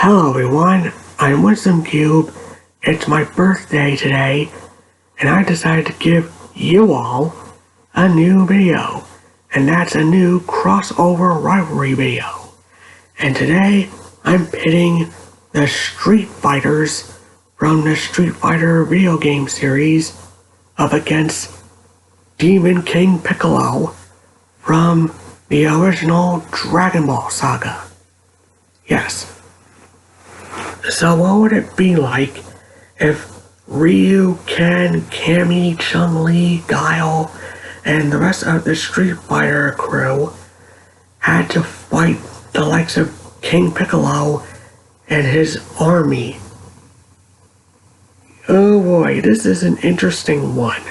Hello everyone, I'm Wisdom Cube. It's my birthday today, and I decided to give you all a new video, and that's a new crossover rivalry video. And today, I'm pitting the Street Fighters from the Street Fighter video game series up against Demon King Piccolo from the original Dragon Ball saga. Yes. So what would it be like if Ryu, Ken, Cammy, Chun-Li, Guile, and the rest of the Street Fighter crew had to fight the likes of King Piccolo and his army? Oh boy, this is an interesting one.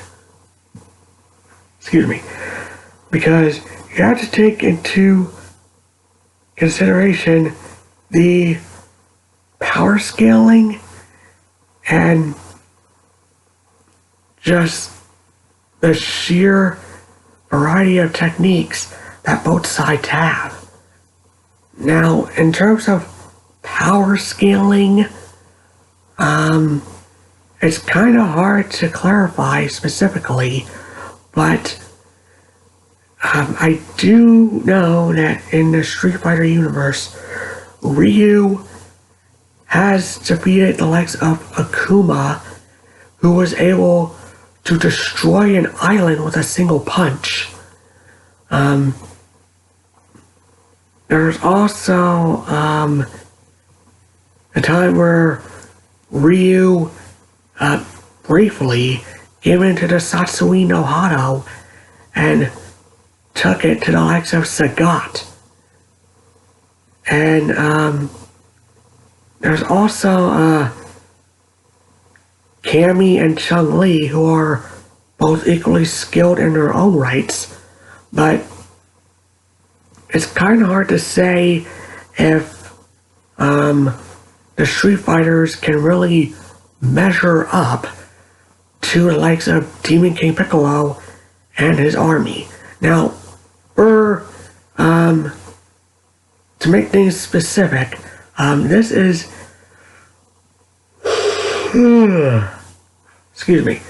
Excuse me. Because you have to take into consideration the power scaling and just the sheer variety of techniques that both sides have. Now, in terms of power scaling, it's kind of hard to clarify specifically, but I do know that in the Street Fighter universe, Ryu has defeated the likes of Akuma, who was able to destroy an island with a single punch. There's also a time where Ryu briefly came into the Satsui no Hado and took it to the likes of Sagat. And there's also Cammy and Chun-Li, who are both equally skilled in their own rights, but it's kind of hard to say if the Street Fighters can really measure up to the likes of Demon King Piccolo and his army. Now, to make things specific, this is excuse me.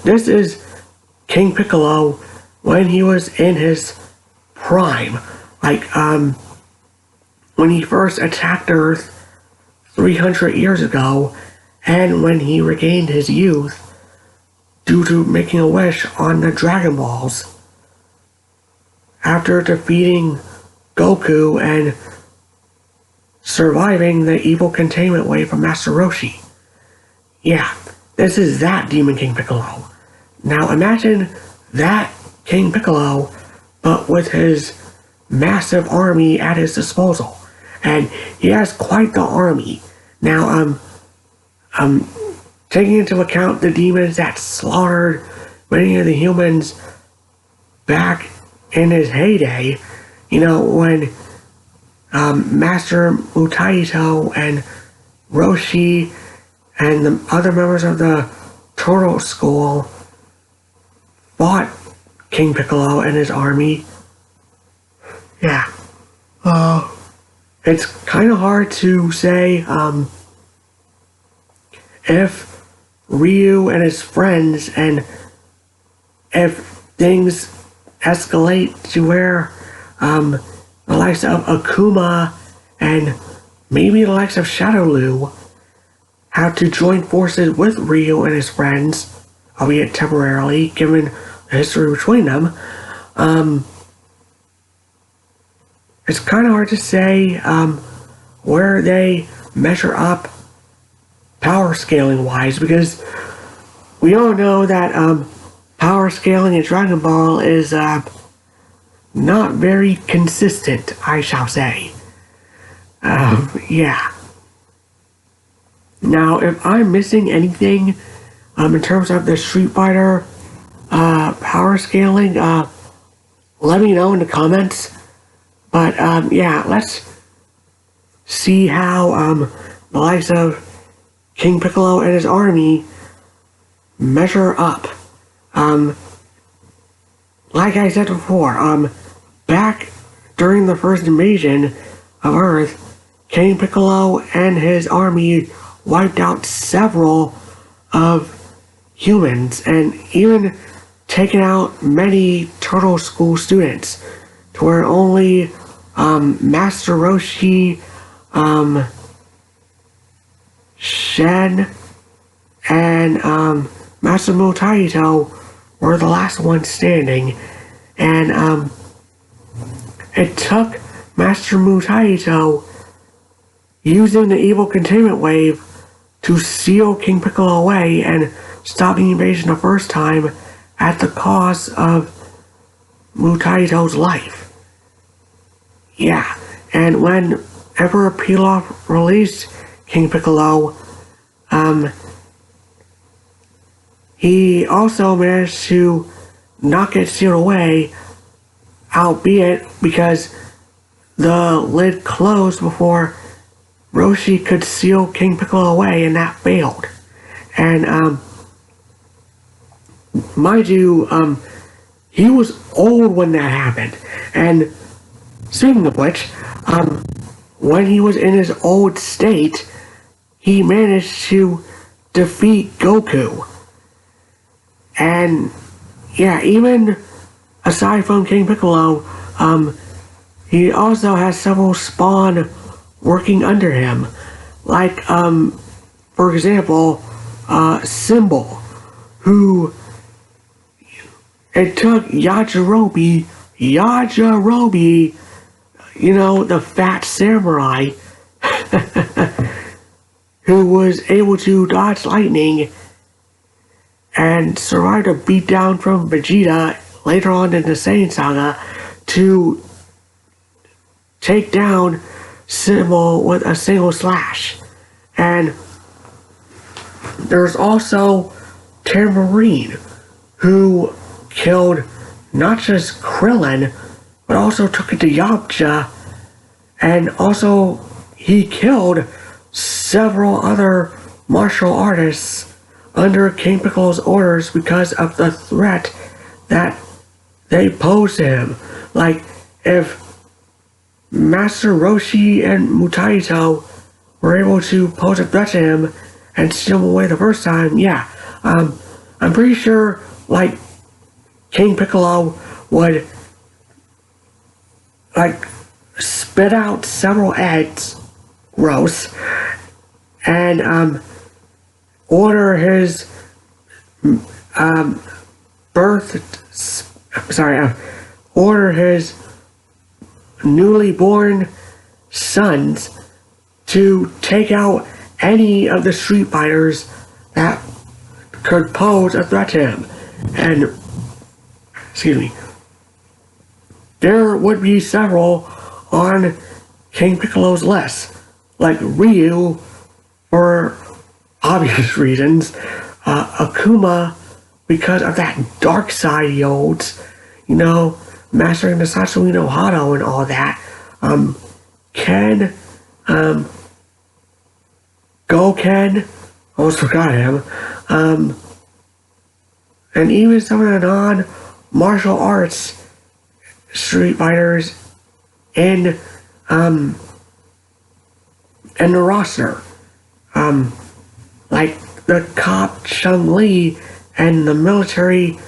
This is King Piccolo when he was in his prime, like when he first attacked Earth 300 years ago, and when he regained his youth due to making a wish on the Dragon Balls after defeating Goku and surviving the evil containment wave from Master Roshi. Yeah, this is that Demon King Piccolo. Now imagine that King Piccolo, but with his massive army at his disposal. And he has quite the army. Now, taking into account the demons that slaughtered many of the humans back in his heyday, you know, when Master Mutaito and Roshi and the other members of the Turtle School fought King Piccolo and his army. Yeah. It's kind of hard to say if Ryu and his friends, and if things escalate to where the likes of Akuma and maybe the likes of Shadow Lu have to join forces with Ryu and his friends, albeit temporarily, given the history between them. It's kind of hard to say where they measure up power scaling wise, because we all know that power scaling in Dragon Ball is not very consistent, I shall say. Yeah. Now, if I'm missing anything in terms of the Street Fighter power scaling, let me know in the comments. But yeah, let's see how the likes of King Piccolo and his army measure up. Like I said before, back during the first invasion of Earth, King Piccolo and his army wiped out several of humans and even taken out many Turtle School students to where only Master Roshi, Shen, and Master Mutaito were the last ones standing. And it took Master Mutaito using the evil containment wave to seal King Piccolo away and stop the invasion the first time at the cost of Mutaito's life. Yeah, and when Emperor Pilaf released King Piccolo, he also managed to not get sealed away, albeit because the lid closed before Roshi could seal King Piccolo away, and that failed. And mind you, he was old when that happened. And speaking of which, when he was in his old state, he managed to defeat Goku. And yeah, even aside from King Piccolo, he also has several Spawn working under him. Like, for example, Symbol, who it took Yajirobe, you know, the fat samurai, who was able to dodge lightning and survived a beatdown from Vegeta later on in the Saiyan Saga to take down Symbol with a single slash. And there's also Tambourine, who killed not just Krillin, but also took it to Yamcha, and also he killed several other martial artists under King Piccolo's orders because of the threat that they posed to him. Like, if Master Roshi and Mutaito were able to pose a threat to him and steal him away the first time, yeah, I'm pretty sure, like, King Piccolo would, like, spit out several eggs, gross, and, order his, order his newly born sons to take out any of the Street Fighters that could pose a threat to him. And, excuse me, there would be several on King Piccolo's list, like Ryu, for obvious reasons, Akuma, because of that dark side he holds, you know, mastering the Satsui no Hado and all that, Ken, Goken, almost forgot him, and even some of the non-martial arts Street Fighters in the roster, like the cop Chun-Li and the military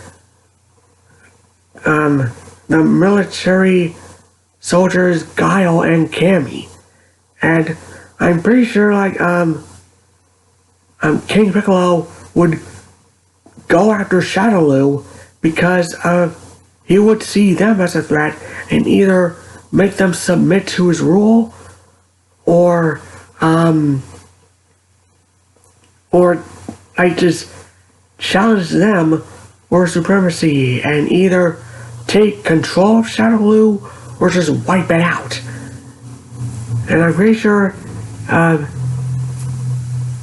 soldiers Guile and Cammy. And I'm pretty sure, like, King Piccolo would go after Shadowloo because he would see them as a threat and either make them submit to his rule or like just challenge them for supremacy and either take control of Shadowloo or just wipe it out. And I'm pretty sure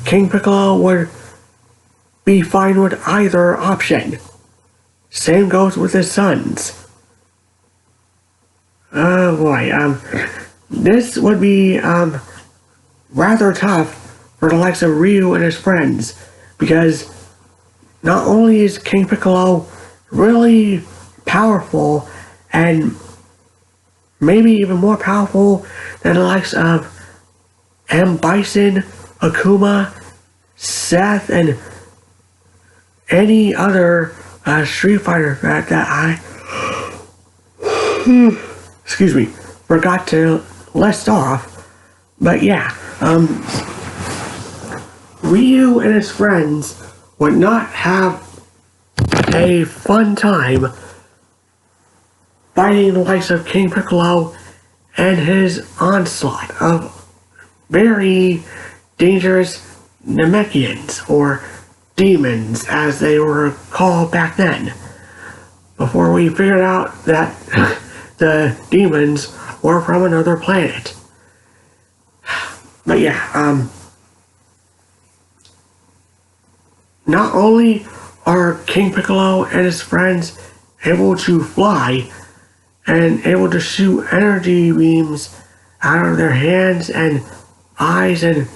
King Piccolo would be fine with either option. Same goes with his sons. Oh boy, this would be rather tough for the likes of Ryu and his friends, because not only is King Piccolo really powerful, and maybe even more powerful than the likes of M. Bison, Akuma, Seth, and any other Street Fighter that I excuse me, forgot to list off. But yeah, Ryu and his friends would not have a fun time fighting the likes of King Piccolo and his onslaught of very dangerous Namekians, or demons as they were called back then, before we figured out that the demons were from another planet. But yeah, not only are King Piccolo and his friends able to fly and able to shoot energy beams out of their hands and eyes and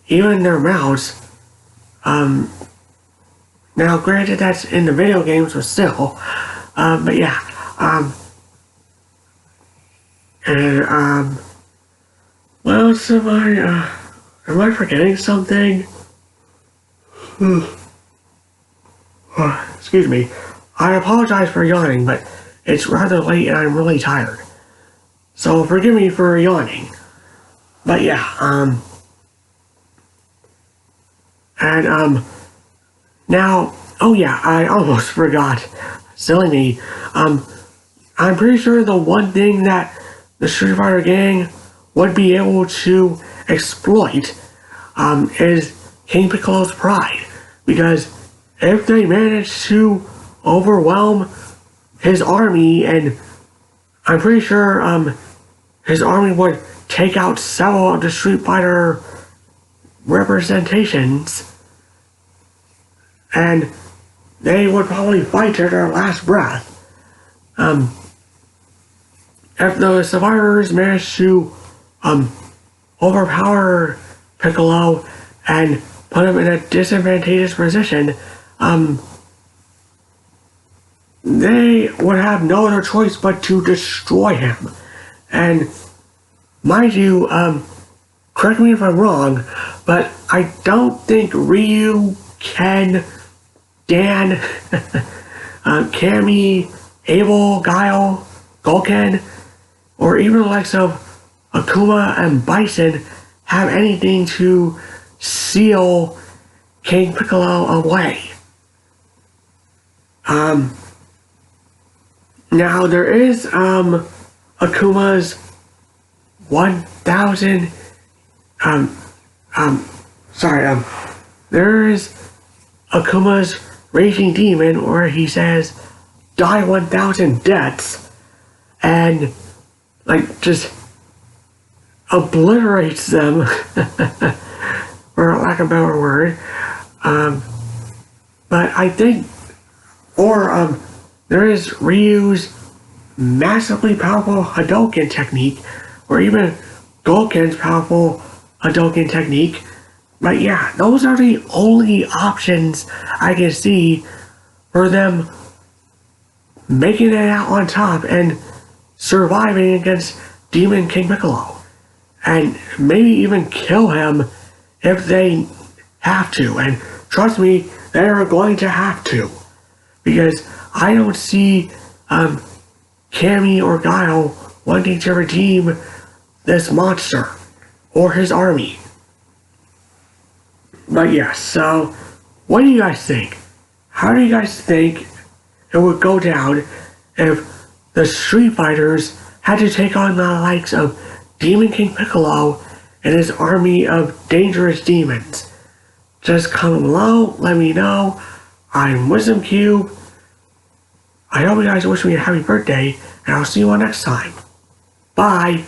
even their mouths. Now granted that's in the video games, but still, but yeah, what else am I forgetting something? Excuse me, I apologize for yawning, but it's rather late and I'm really tired, so forgive me for yawning. But yeah, now, oh yeah, I almost forgot. Silly me. I'm pretty sure the one thing that the Street Fighter gang would be able to exploit, is King Piccolo's pride. Because if they manage to overwhelm his army, and I'm pretty sure, his army would take out several of the Street Fighter representations, and they would probably fight to their last breath. If the survivors manage to overpower Piccolo and put him in a disadvantageous position, they would have no other choice but to destroy him. And mind you, correct me if I'm wrong, but I don't think Ryu, Ken, Dan, Cammy, Abel, Guile, Gulken, or even the likes of Akuma and Bison have anything to seal King Piccolo away. Now there is Akuma's 1,000 there is Akuma's Raging Demon where he says die 1,000 deaths and like just obliterates them for lack of a better word. But I think, or there is Ryu's massively powerful Hadouken technique, or even Gulken's powerful Hadouken technique. But yeah, those are the only options I can see for them making it out on top and surviving against Demon King Piccolo. And maybe even kill him if they have to. And trust me, they are going to have to. Because I don't see Cammy or Guile wanting to redeem this monster or his army. But yeah, so what do you guys think? How do you guys think it would go down if the Street Fighters had to take on the likes of Demon King Piccolo and his army of dangerous demons? Just comment below, let me know. I'm Wisdom Cube. I hope you guys wish me a happy birthday, and I'll see you all next time. Bye!